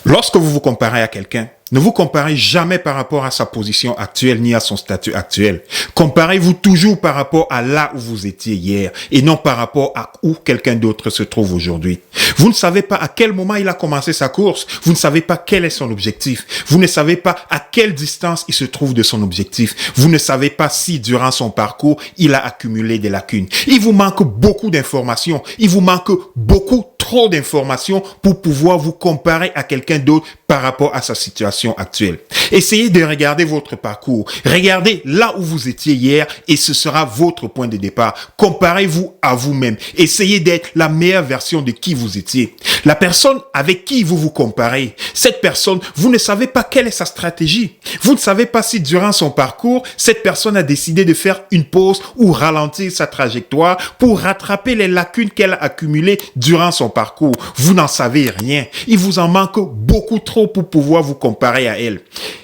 Lorsque vous vous comparez à quelqu'un, ne vous comparez jamais par rapport à sa position actuelle ni à son statut actuel. Comparez-vous toujours par rapport à là où vous étiez hier et non par rapport à où quelqu'un d'autre se trouve aujourd'hui. Vous ne savez pas à quel moment il a commencé sa course. Vous ne savez pas quel est son objectif. Vous ne savez pas à quelle distance il se trouve de son objectif. Vous ne savez pas si durant son parcours, il a accumulé des lacunes. Il vous manque beaucoup d'informations. Il vous manque trop d'informations pour pouvoir vous comparer à quelqu'un d'autre par rapport à sa situation actuelle. Essayez de regarder votre parcours. Regardez là où vous étiez hier et ce sera votre point de départ. Comparez-vous à vous-même. Essayez d'être la meilleure version de qui vous étiez. La personne avec qui vous vous comparez, cette personne, vous ne savez pas quelle est sa stratégie. Vous ne savez pas si durant son parcours, cette personne a décidé de faire une pause ou ralentir sa trajectoire pour rattraper les lacunes qu'elle a accumulées durant son parcours. Vous n'en savez rien. Il vous en manque beaucoup trop pour pouvoir vous comparer à elle.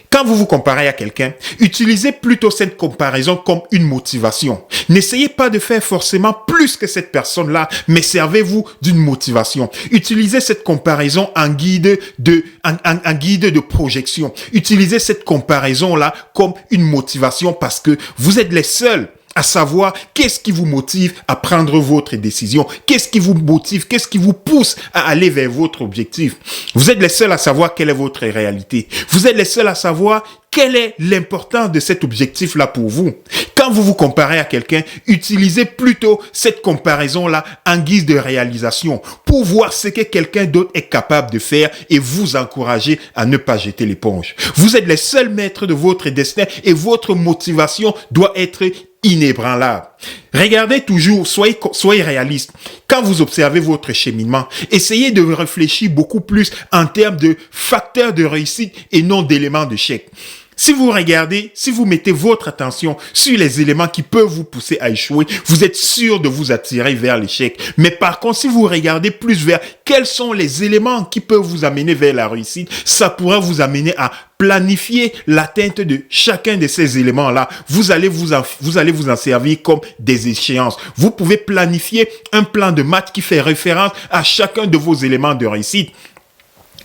Quand vous vous comparez à quelqu'un, utilisez plutôt cette comparaison comme une motivation. N'essayez pas de faire forcément plus que cette personne-là, mais servez-vous d'une motivation. Utilisez cette comparaison en guide de projection. Utilisez cette comparaison-là comme une motivation parce que vous êtes les seuls à savoir qu'est-ce qui vous motive à prendre votre décision, qu'est-ce qui vous motive, qu'est-ce qui vous pousse à aller vers votre objectif. Vous êtes les seuls à savoir quelle est votre réalité. Vous êtes les seuls à savoir quelle est l'importance de cet objectif-là pour vous. Quand vous vous comparez à quelqu'un, utilisez plutôt cette comparaison-là en guise de réalisation pour voir ce que quelqu'un d'autre est capable de faire et vous encourager à ne pas jeter l'éponge. Vous êtes les seuls maîtres de votre destin et votre motivation doit être inébranlable. Regardez toujours, soyez réaliste. Quand vous observez votre cheminement, essayez de réfléchir beaucoup plus en termes de facteurs de réussite et non d'éléments d'échec. Si vous regardez, si vous mettez votre attention sur les éléments qui peuvent vous pousser à échouer, vous êtes sûr de vous attirer vers l'échec. Mais par contre, si vous regardez plus vers quels sont les éléments qui peuvent vous amener vers la réussite, ça pourra vous amener à planifier l'atteinte de chacun de ces éléments-là. Vous allez vous en servir comme des échéances. Vous pouvez planifier un plan de maths qui fait référence à chacun de vos éléments de réussite.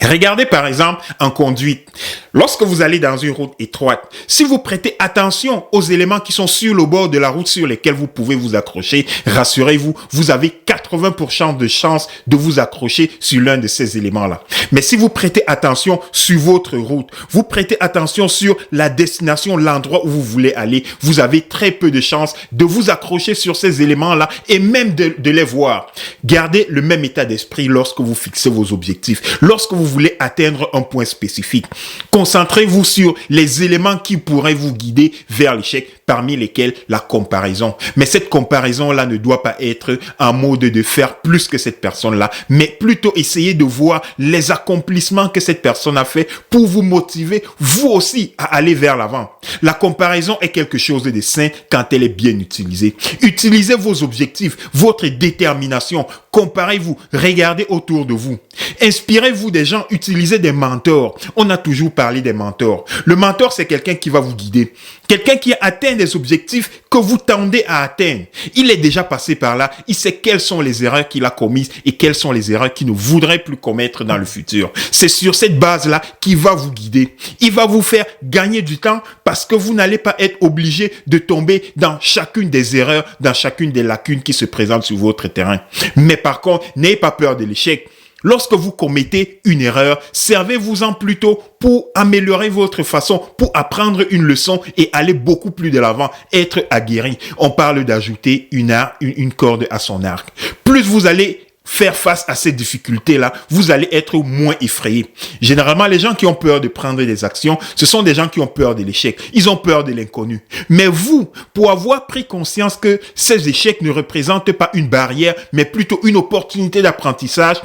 Regardez par exemple en conduite. Lorsque vous allez dans une route étroite, si vous prêtez attention aux éléments qui sont sur le bord de la route sur lesquels vous pouvez vous accrocher, rassurez-vous, vous avez 80% de chances de vous accrocher sur l'un de ces éléments-là. Mais si vous prêtez attention sur votre route, vous prêtez attention sur la destination, l'endroit où vous voulez aller, vous avez très peu de chances de vous accrocher sur ces éléments-là et même de les voir. Gardez le même état d'esprit lorsque vous fixez vos objectifs. Lorsque vous voulez atteindre un point spécifique, concentrez-vous sur les éléments qui pourraient vous guider vers l'échec, parmi lesquels la comparaison. Mais cette comparaison-là ne doit pas être en mode de faire plus que cette personne-là, mais plutôt essayer de voir les accomplissements que cette personne a fait pour vous motiver, vous aussi, à aller vers l'avant. La comparaison est quelque chose de sain quand elle est bien utilisée. Utilisez vos objectifs, votre détermination, comparez-vous, regardez autour de vous. Inspirez-vous des gens, utilisez des mentors. On a toujours parlé des mentors. Le mentor, c'est quelqu'un qui va vous guider. Quelqu'un qui a atteint des objectifs que vous tendez à atteindre. Il est déjà passé par là. Il sait quelles sont les erreurs qu'il a commises et quelles sont les erreurs qu'il ne voudrait plus commettre dans le futur. C'est sur cette base-là qu'il va vous guider. Il va vous faire gagner du temps parce que vous n'allez pas être obligé de tomber dans chacune des erreurs, dans chacune des lacunes qui se présentent sur votre terrain. Mais par contre, n'ayez pas peur de l'échec. Lorsque vous commettez une erreur, servez-vous-en plutôt pour améliorer votre façon, pour apprendre une leçon et aller beaucoup plus de l'avant, être aguerri. On parle d'ajouter une corde à son arc. Plus vous allez faire face à ces difficultés-là, vous allez être moins effrayé. Généralement, les gens qui ont peur de prendre des actions, ce sont des gens qui ont peur de l'échec. Ils ont peur de l'inconnu. Mais vous, pour avoir pris conscience que ces échecs ne représentent pas une barrière, mais plutôt une opportunité d'apprentissage,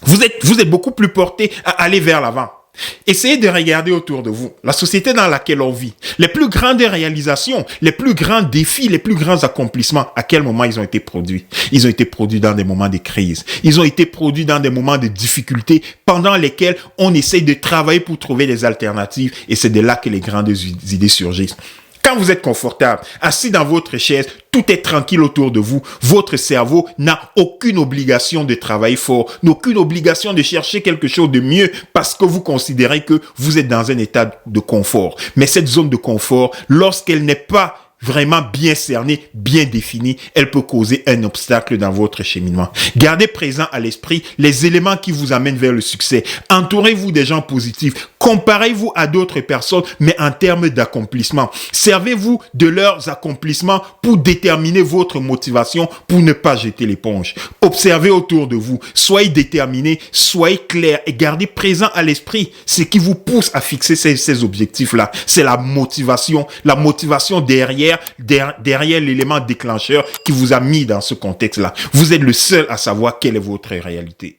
vous êtes beaucoup plus porté à aller vers l'avant. Essayez de regarder autour de vous, la société dans laquelle on vit, les plus grandes réalisations, les plus grands défis, les plus grands accomplissements, à quel moment ils ont été produits? Ils ont été produits dans des moments de crise. Ils ont été produits dans des moments de difficulté pendant lesquels on essaye de travailler pour trouver des alternatives et c'est de là que les grandes idées surgissent. Quand vous êtes confortable, assis dans votre chaise, tout est tranquille autour de vous, votre cerveau n'a aucune obligation de travailler fort, n'aucune obligation de chercher quelque chose de mieux parce que vous considérez que vous êtes dans un état de confort. Mais cette zone de confort, lorsqu'elle n'est pas vraiment bien cernée, bien définie, elle peut causer un obstacle dans votre cheminement. Gardez présent à l'esprit les éléments qui vous amènent vers le succès. Entourez-vous des gens positifs. Comparez-vous à d'autres personnes, mais en termes d'accomplissement. Servez-vous de leurs accomplissements pour déterminer votre motivation, pour ne pas jeter l'éponge. Observez autour de vous. Soyez déterminés, soyez clairs et gardez présent à l'esprit ce qui vous pousse à fixer ces objectifs-là. C'est la motivation derrière l'élément déclencheur qui vous a mis dans ce contexte-là. Vous êtes le seul à savoir quelle est votre réalité.